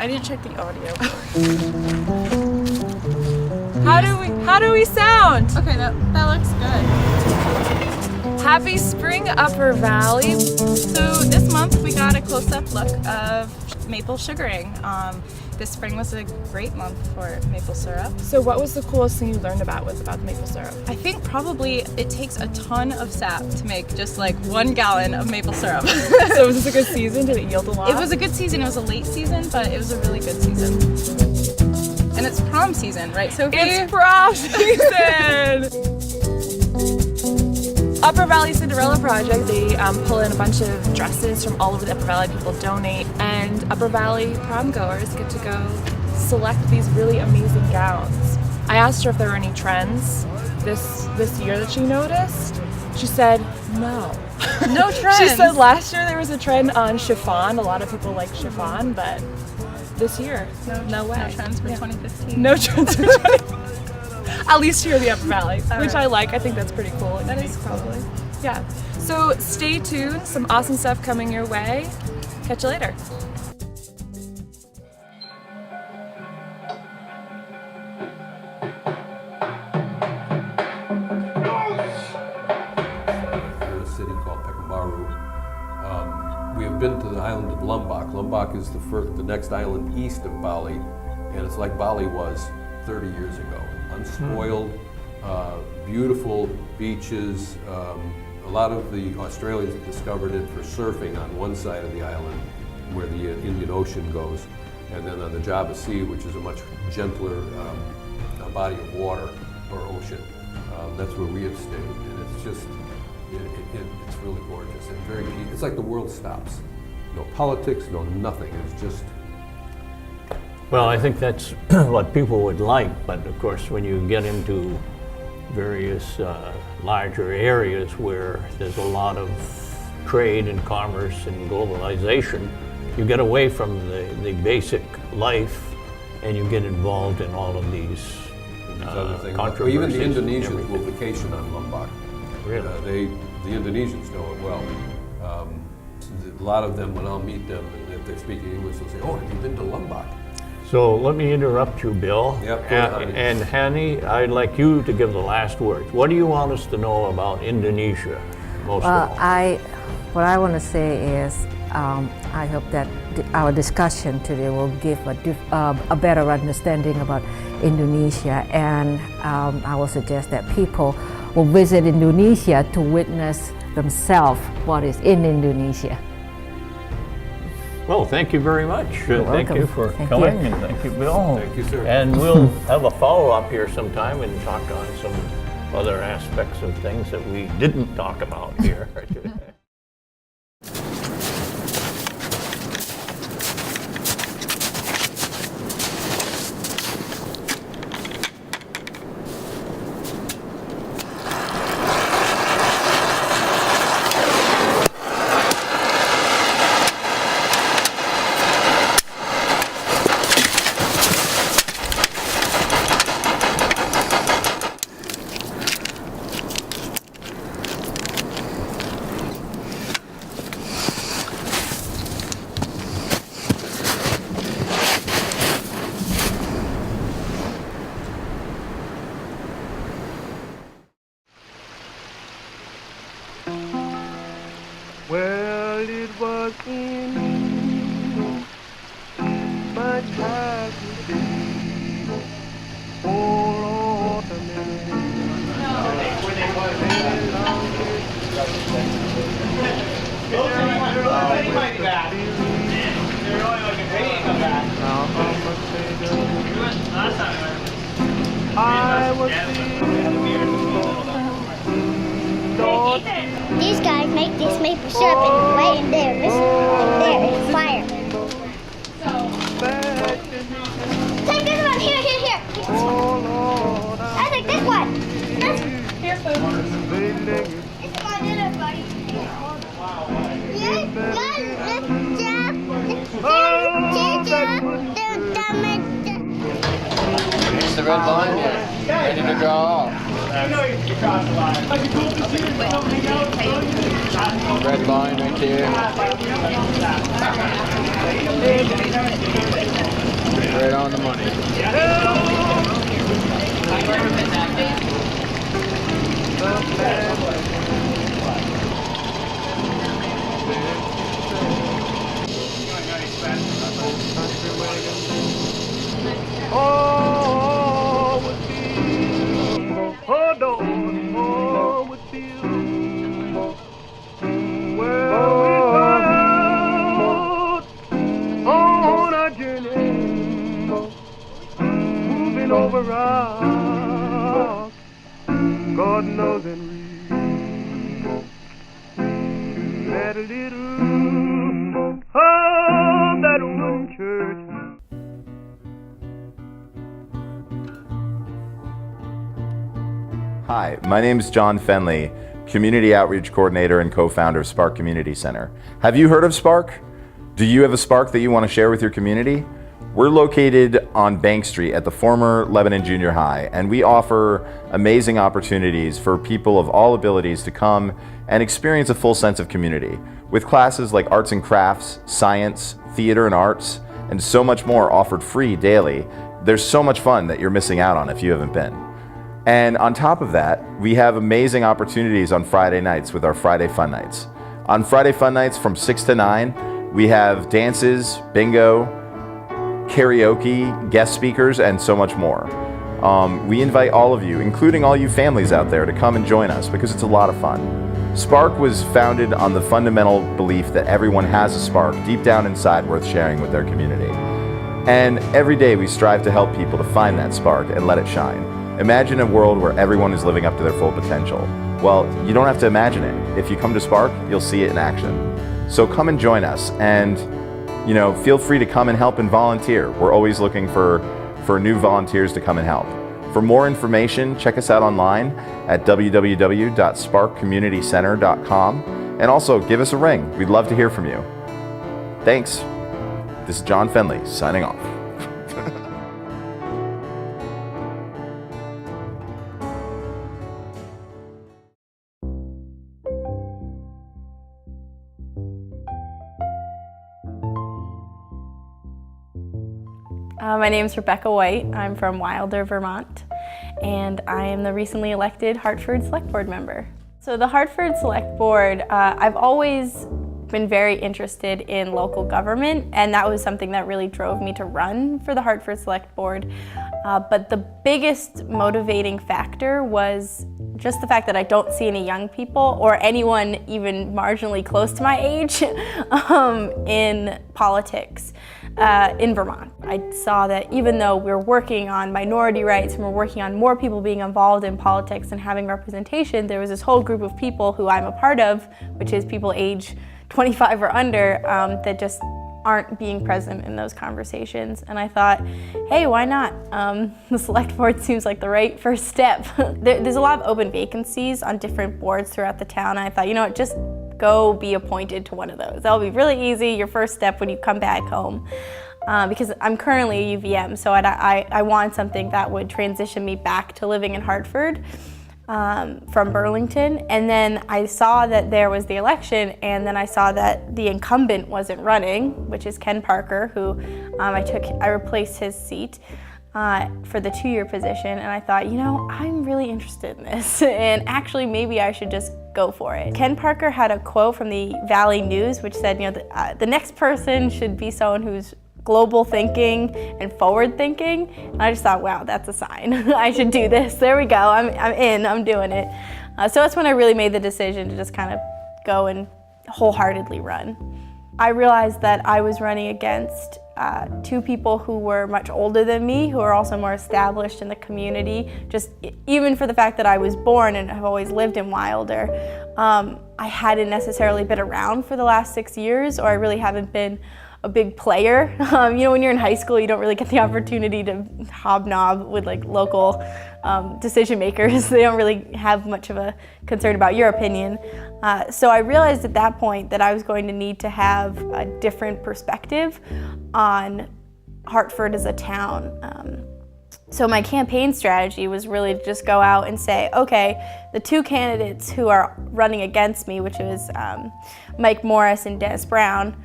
I didn't check the audio. How do we sound? Okay, that looks good. Happy spring, Upper Valley. So this month we got a close-up look of maple sugaring. This spring was a great month for maple syrup. So what was the coolest thing you learned about the maple syrup? I think probably it takes a ton of sap to make just like 1 gallon of maple syrup. So was this a good season? Did it yield a lot? It was a good season. It was a late season, but it was a really good season. And it's prom season, right, Sophie? It's prom season! Upper Valley Cinderella Project, they pull in a bunch of dresses from all over the Upper Valley. People donate, and Upper Valley prom goers get to go select these really amazing gowns. I asked her if there were any trends this year that she noticed. She said no. No trends? She said last year there was a trend on chiffon. A lot of people like chiffon, but this year, no way. No trends for 2015. No trends for 2015. At least here in the Upper Valley, which I like. I think that's pretty cool. That is probably. Yeah. So stay tuned. Some awesome stuff coming your way. Catch you later. In a city called Pekanbaru. We have been to the island of Lombok. Lombok is the next island east of Bali, and it's like Bali was 30 years ago. Unspoiled, beautiful beaches. A lot of the Australians discovered it for surfing on one side of the island where the Indian Ocean goes, and then on the Java Sea, which is a much gentler body of water or ocean. That's where we have stayed, and it's just, it's really gorgeous and very peaceful. It's like the world stops. No politics, no nothing. It's just. Well, I think that's what people would like, but of course, when you get into various larger areas where there's a lot of trade and commerce and globalization, you get away from the basic life and you get involved in all of these Other things. Well, controversies. even the and Indonesians everything. will vacation on Lombok. Really? The Indonesians know it well. A lot of them, when I'll meet them, and if they're speaking English, they'll say, "Oh, have you been to Lombok?" So let me interrupt you, Bill. Yep, go ahead, Hanny. And Hanny, I'd like you to give the last words. What do you want us to know about Indonesia most of all? What I want to say is I hope that our discussion today will give a better understanding about Indonesia, and I will suggest that people will visit Indonesia to witness themselves what is in Indonesia. Well, thank you very much. Thank welcome. you for Thank coming, you. and thank you, Bill. Thank you, sir. And we'll have a follow-up here sometime and talk on some other aspects of things that we didn't talk about here today. Well, it was in my childhood days. Oh, Lord, the I was These guys make this maple syrup and right in there. This there is fire. Take this one. Here. Take this one. I take this one. Here, food. It's my dinner, buddy. It's the red line yet. Ready to draw off. Red line right there. over rock, God knows and real. That little that wooden church. Hi, my name is John Fenley, Community Outreach Coordinator and co-founder of Spark Community Center. Have you heard of Spark? Do you have a Spark that you want to share with your community? We're located on Bank Street at the former Lebanon Junior High, and we offer amazing opportunities for people of all abilities to come and experience a full sense of community, with classes like arts and crafts, science, theater and arts, and so much more offered free daily. There's so much fun that you're missing out on if you haven't been. And on top of that, we have amazing opportunities on Friday nights with our Friday Fun Nights. On Friday Fun Nights from 6 to 9, we have dances, bingo, karaoke, guest speakers, and so much more. We invite all of you, including all you families out there, to come and join us because it's a lot of fun. Spark was founded on the fundamental belief that everyone has a spark deep down inside worth sharing with their community. And every day we strive to help people to find that spark and let it shine. Imagine a world where everyone is living up to their full potential. Well, you don't have to imagine it. If you come to Spark, you'll see it in action. So come and join us, and feel free to come and help and volunteer. We're always looking for new volunteers to come and help. For more information, check us out online at www.sparkcommunitycenter.com, and also give us a ring. We'd love to hear from you. Thanks. This is John Fenley signing off. My name is Rebecca White. I'm from Wilder, Vermont, and I am the recently elected Hartford Select Board member. So the Hartford Select Board, I've always been very interested in local government, and that was something that really drove me to run for the Hartford Select Board. But the biggest motivating factor was just the fact that I don't see any young people or anyone even marginally close to my age in politics. In Vermont. I saw that even though we're working on minority rights and we're working on more people being involved in politics and having representation, there was this whole group of people who I'm a part of, which is people age 25 or under, that just aren't being present in those conversations. And I thought, hey, why not? The select board seems like the right first step. There's a lot of open vacancies on different boards throughout the town, and I thought, just go be appointed to one of those. That'll be really easy, your first step when you come back home. Because I'm currently a UVM, so I wanted something that would transition me back to living in Hartford from Burlington. And then I saw that there was the election, and then I saw that the incumbent wasn't running, which is Ken Parker, who I replaced his seat for the 2-year position, and I thought, I'm really interested in this, and actually maybe I should just go for it. Ken Parker had a quote from the Valley News which said, the next person should be someone who's global thinking and forward thinking, and I just thought, wow, that's a sign. I should do this. There we go, I'm in, I'm doing it. So that's when I really made the decision to just kind of go and wholeheartedly run. I realized that I was running against 2 people who were much older than me, who are also more established in the community, just even for the fact that I was born and have always lived in Wilder. I hadn't necessarily been around for the last 6 years, or I really haven't been a big player. When you're in high school, you don't really get the opportunity to hobnob with local decision makers. They don't really have much of a concern about your opinion. So I realized at that point that I was going to need to have a different perspective on Hartford as a town. So my campaign strategy was really to just go out and say, okay, the 2 candidates who are running against me, which was Mike Morris and Dennis Brown,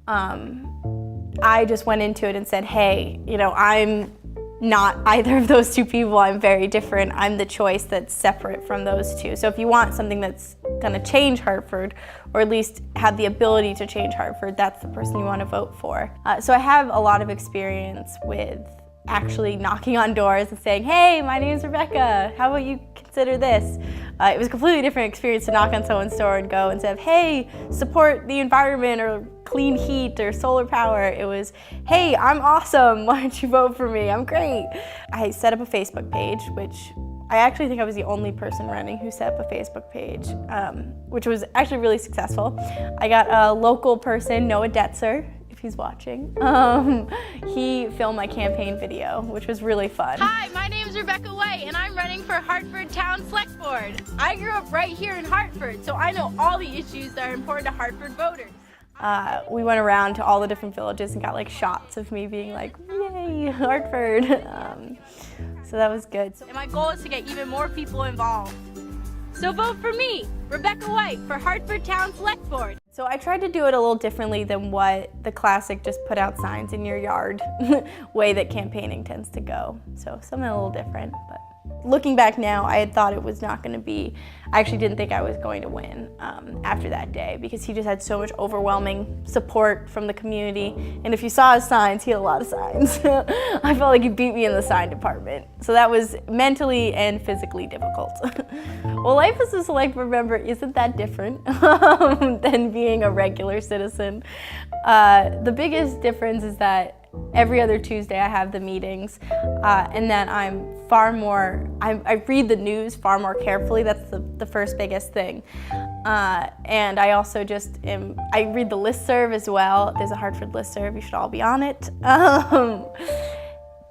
I just went into it and said, hey, I'm not either of those 2 people. I'm very different. I'm the choice that's separate from those 2. So if you want something that's going to change Hartford, or at least have the ability to change Hartford, that's the person you want to vote for. So I have a lot of experience with actually knocking on doors and saying, hey, my name's Rebecca, how about you consider this? It was a completely different experience to knock on someone's door and go and say, hey, support the environment or clean heat or solar power. It was, hey, I'm awesome, why don't you vote for me? I'm great. I set up a Facebook page, which I actually think I was the only person running who set up a Facebook page, which was actually really successful. I got a local person, Noah Detzer, if he's watching. He filmed my campaign video, which was really fun. Hi, my name is Rebecca White, and I'm running for Hartford Town Select Board. I grew up right here in Hartford, so I know all the issues that are important to Hartford voters. We went around to all the different villages and got like shots of me being like, yay, Hartford. So that was good. And my goal is to get even more people involved. So vote for me, Rebecca White, for Hartford Town Select Board. So I tried to do it a little differently than what the classic just put out signs in your yard way that campaigning tends to go. So something a little different, but looking back now, I had thought it was not going to be, I actually didn't think I was going to win after that day because he just had so much overwhelming support from the community. And if you saw his signs, he had a lot of signs. I felt like he beat me in the sign department. So that was mentally and physically difficult. Well, life as a select board member isn't that different than being a regular citizen. The biggest difference is that every other Tuesday I have the meetings, and then I'm far more, I read the news far more carefully. That's the first biggest thing. And I also just I read the listserv as well. There's a Hartford listserv, you should all be on it.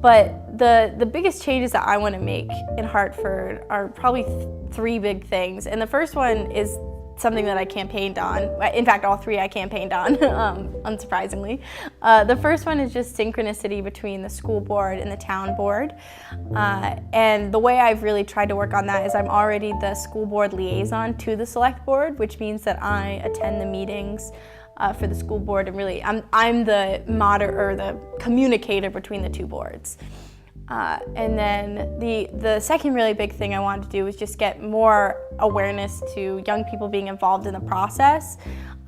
But the biggest changes that I want to make in Hartford are probably three big things. And the first one is something that I campaigned on. In fact, all three I campaigned on, unsurprisingly. The first one is just synchronicity between the school board and the town board. And the way I've really tried to work on that is I'm already the school board liaison to the select board, which means that I attend the meetings for the school board, and really I'm the the communicator between the two boards. And then the second really big thing I wanted to do was just get more awareness to young people being involved in the process,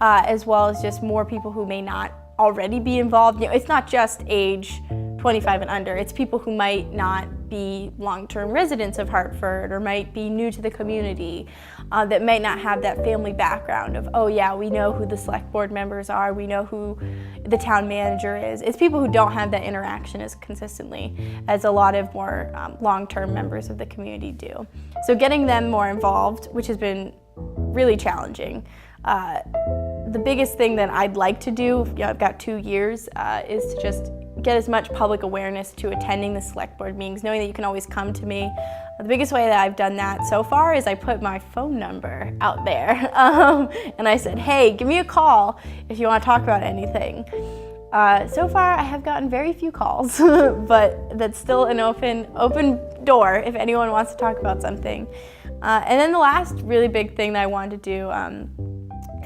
as well as just more people who may not already be involved. You know, it's not just age 25 and under, it's people who might not be long-term residents of Hartford or might be new to the community, that might not have that family background of, oh yeah, we know who the select board members are, we know who the town manager is. It's people who don't have that interaction as consistently as a lot of more long-term members of the community do. So getting them more involved, which has been really challenging. The biggest thing that I'd like to do, I've got 2 years, is to just get as much public awareness to attending the select board meetings, knowing that you can always come to me. The biggest way that I've done that so far is I put my phone number out there. And I said, hey, give me a call if you want to talk about anything. So far, I have gotten very few calls, but that's still an open door if anyone wants to talk about something. And then the last really big thing that I wanted to do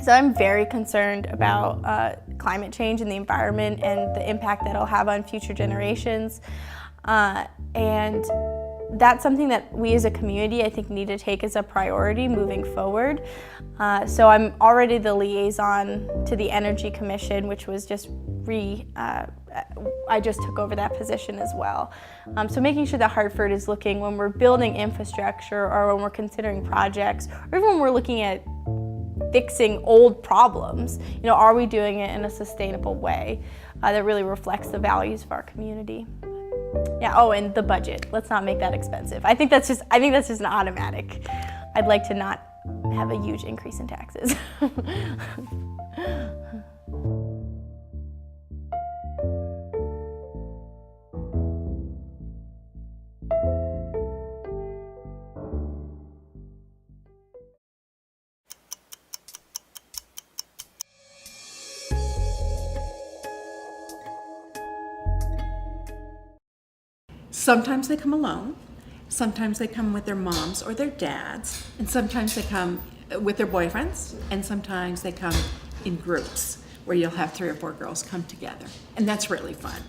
is I'm very concerned about climate change and the environment and the impact that it'll have on future generations. And that's something that we as a community, I think, need to take as a priority moving forward. So I'm already the liaison to the Energy Commission, which was just I just took over that position as well. So making sure that Hartford is looking, when we're building infrastructure or when we're considering projects, or even when we're looking at fixing old problems, are we doing it in a sustainable way that really reflects the values of our community? Yeah. Oh, and the budget. Let's not make that expensive. I think that's just an automatic. I'd like to not have a huge increase in taxes. Sometimes they come alone, sometimes they come with their moms or their dads, and sometimes they come with their boyfriends, and sometimes they come in groups where you'll have 3 or 4 girls come together, and that's really fun.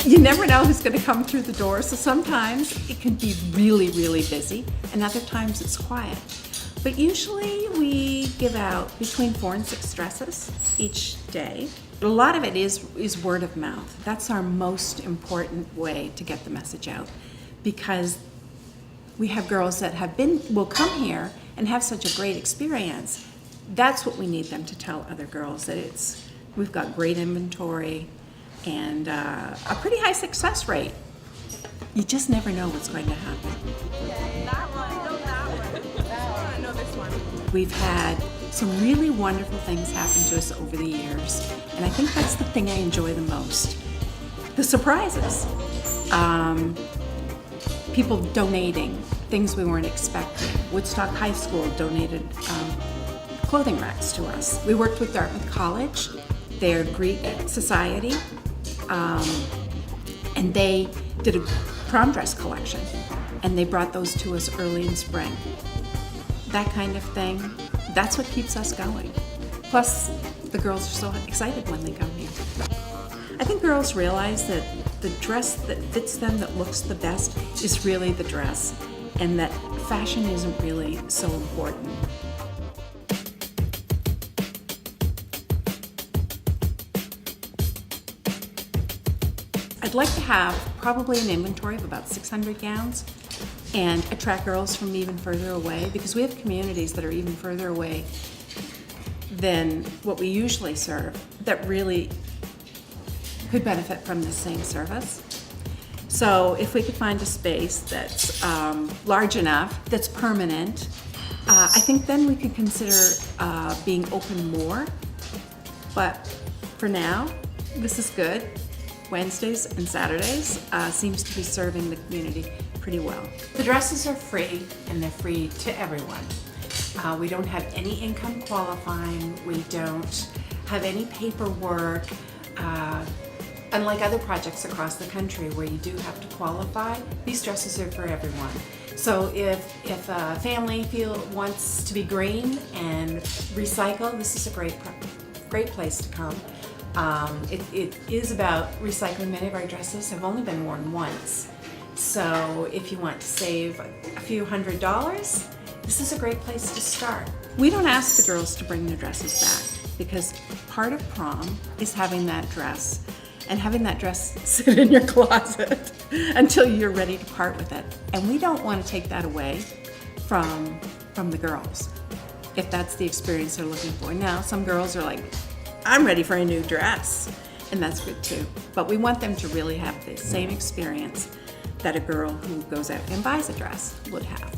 You never know who's going to come through the door, so sometimes it can be really, really busy, and other times it's quiet. But usually we give out between 4 and 6 dresses each day. A lot of it is word of mouth. That's our most important way to get the message out, because we have girls that will come here and have such a great experience. That's what we need them to tell other girls, that we've got great inventory and a pretty high success rate. You just never know what's going to happen. We've had some really wonderful things happen to us over the years, and I think that's the thing I enjoy the most. The surprises. People donating things we weren't expecting. Woodstock High School donated clothing racks to us. We worked with Dartmouth College, their Greek Society, and they did a prom dress collection, and they brought those to us early in spring. That kind of thing, that's what keeps us going. Plus, the girls are so excited when they come here. I think girls realize that the dress that fits them, that looks the best, is really the dress, and that fashion isn't really so important. I'd like to have probably an inventory of about 600 gowns and attract girls from even further away, because we have communities that are even further away than what we usually serve that really could benefit from the same service. So if we could find a space that's large enough, that's permanent, I think then we could consider being open more. But for now, this is good. Wednesdays and Saturdays seems to be serving the community pretty well. The dresses are free, and they're free to everyone. We don't have any income qualifying. We don't have any paperwork. Unlike other projects across the country where you do have to qualify, these dresses are for everyone. So if a family wants to be green and recycle, this is a great place to come. It is about recycling. Many of our dresses have only been worn once. So if you want to save a few $100s, this is a great place to start. We don't ask the girls to bring their dresses back, because part of prom is having that dress, and having that dress sit in your closet until you're ready to part with it. And we don't want to take that away from the girls, if that's the experience they're looking for. Now, some girls are like, I'm ready for a new dress, and that's good too. But we want them to really have the same experience that a girl who goes out and buys a dress would have.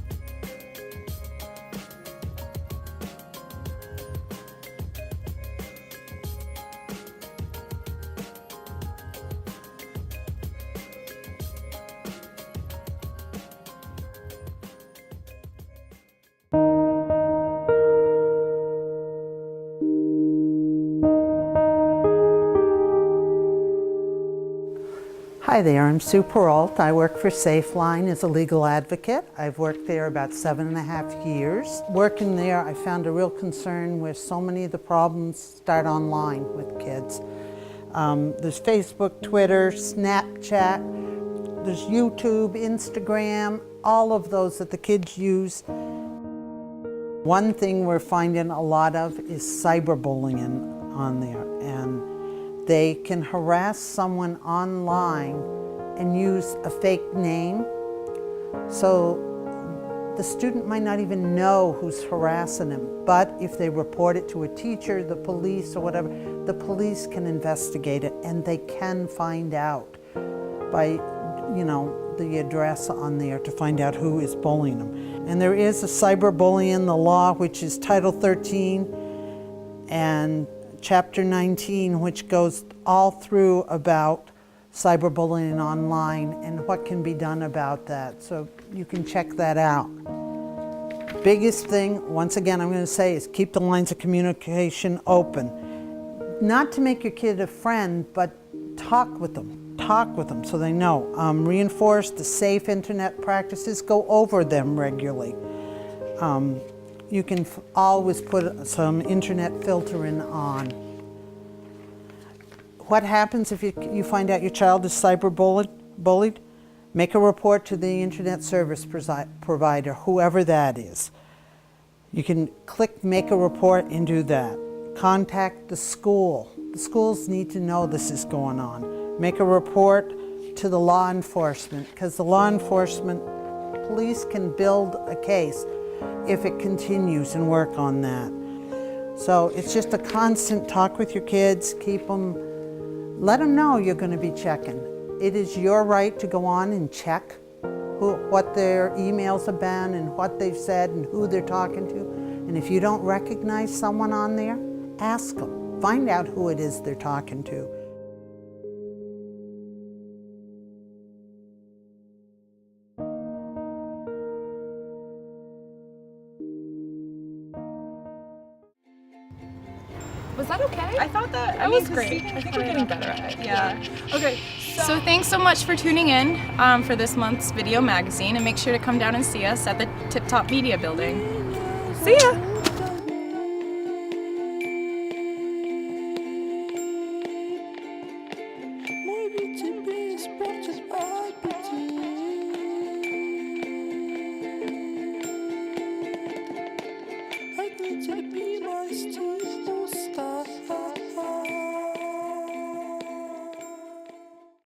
Hi there, I'm Sue Peralt. I work for SafeLine as a legal advocate. I've worked there about 7.5 years. Working there, I found a real concern where so many of the problems start online with kids. There's Facebook, Twitter, Snapchat, there's YouTube, Instagram, all of those that the kids use. One thing we're finding a lot of is cyberbullying on there, and they can harass someone online and use a fake name. So the student might not even know who's harassing him, but if they report it to a teacher, the police, or whatever, the police can investigate it, and they can find out by, the address on there to find out who is bullying them. And there is a cyberbullying law, which is Title 13 and Chapter 19, which goes all through about cyberbullying online and what can be done about that. So you can check that out. Biggest thing, once again, I'm going to say, is keep the lines of communication open. Not to make your kid a friend, but talk with them. Talk with them so they know. Reinforce the safe internet practices. Go over them regularly. You can always put some internet filtering on. What happens if you find out your child is cyberbullied? Make a report to the internet service provider, whoever that is. You can click Make a Report and do that. Contact the school. The schools need to know this is going on. Make a report to the law enforcement, because the law enforcement, police can build a case if it continues and work on that. So it's just a constant talk with your kids, keep them, let them know you're going to be checking. It is your right to go on and check what their emails have been and what they've said and who they're talking to. And if you don't recognize someone on there, ask them. Find out who it is they're talking to. Was that okay? I thought that That was 'cause great. you I think we're getting better at it. Yeah. Okay. So thanks so much for tuning in for this month's video magazine, and make sure to come down and see us at the Tip Top Media Building. See ya. To be my